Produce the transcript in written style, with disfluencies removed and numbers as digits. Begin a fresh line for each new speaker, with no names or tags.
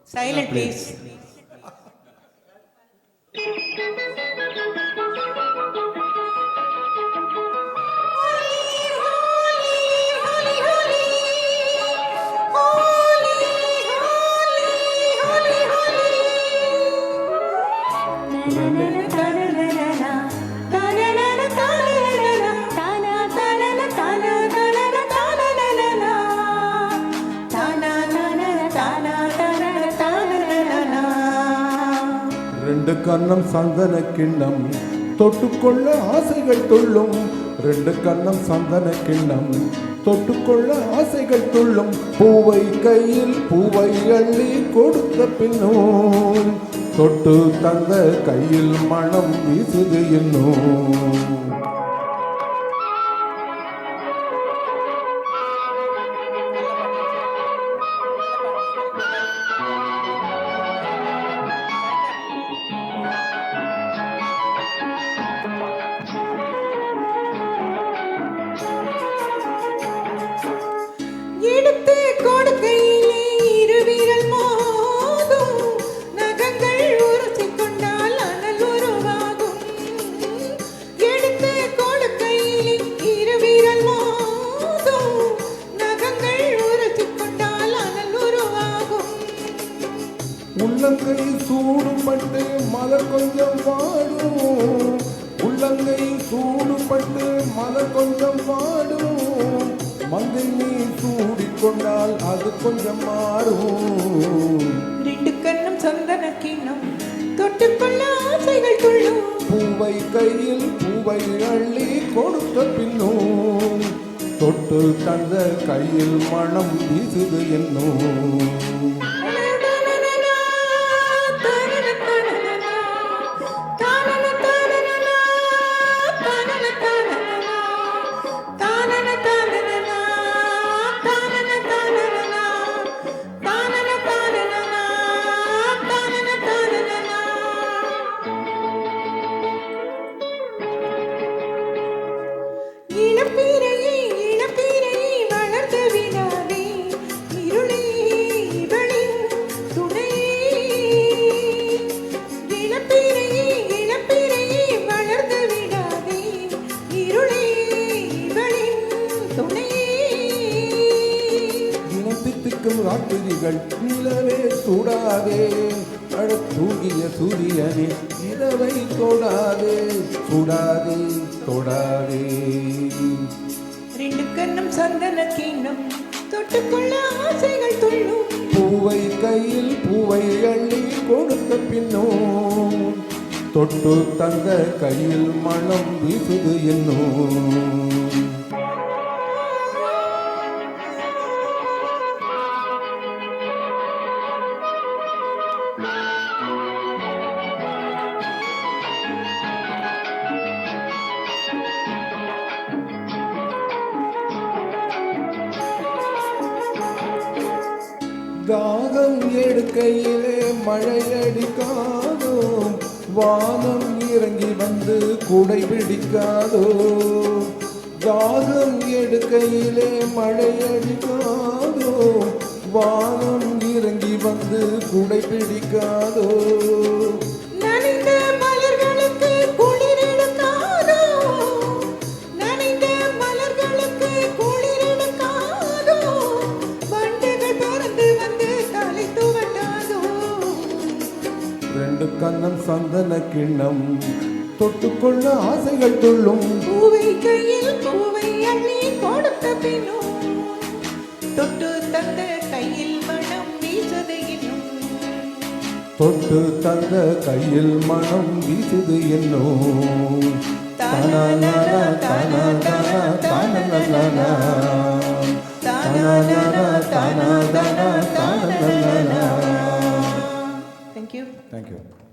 Silent, please.
ரெண்டு கண்ணம் சந்தன கிண்ணம் தொட்டுக்கொள்ள ஆசைகள் துள்ளும். ரெண்டு கண்ணம் சந்தன கிண்ணம் தொட்டுக்கொள்ள ஆசைகள் துள்ளும். பூவை கையில் பூவை அள்ளி கொடுத்த பின்னும் தொட்டு தந்த கையில் மனம் வீசுது இன்னும்.
எடுத்து கொடுக்கையிலே இருவிரல் மோதும். நகங்கள் உரசிக் கொண்டால் அனல் உருவாகும். எடுத்து கொடுக்கையிலே இருவிரல் மோதும். நகங்கள் உரசிக் கொண்டால் அனல் உருவாகும்.
உள்ளங்கை சூடுபட்டு மலர் கொஞ்சம் வாடும். உள்ளங்கை சூடுபட்டு மலர் கொஞ்சம் வாடும். மங்கை நீ சூடிக்கொண்டால் அது கொஞ்சம் மாறும்.
ரெண்டு கண்ணும் சந்தன கிண்ணம் தொட்டுக்கொள்ள ஆசைகள் துள்ளும்.
பூவை கையில் பூவை அள்ளி கொடுத்த பின்னும் தொட்டு தந்த கையில் மனம் வீசுது என்னும். ராத்திரிகள் நிலவே சூடாதே. தூங்கிய சூரியனே இரவை தொடாதே சூடாதே தொடாதே.
ரெண்டு கண்ணும் சந்தன கிண்ணம் தொட்டுக்கொள்ள ஆசைகள் துள்ளும்.
பூவை கையில் பூவை அள்ளி கொடுத்த பின்னும் தொட்டு தந்த கையில் மனம் வீசுது என்னும். தாகம் எடுக்கையிலே மழை அடிக்காதோ. வானம் இறங்கி வந்து குடை பிடிக்காதோ. தாகம் எடுக்கையிலே மழை அடிக்காதோ. வானம் இறங்கி வந்து குடை பிடிக்காதோ. ரெண்டு கண்ணம் சந்தன கிண்ணம் தொட்டுக்கொள்ள ஆசைகள் துள்ளும்.
பூவை கையில் பூவை அள்ளி கொடுத்த பின்னும் தொட்டு தந்த கையில் மனம் வீசுது இன்னும்.
தொட்டு தந்த கையில் மனம் வீசுது என்னும். தானா தானா தானா தானா தானா தானா தானா தானா தானா.
Thank you.
Thank you.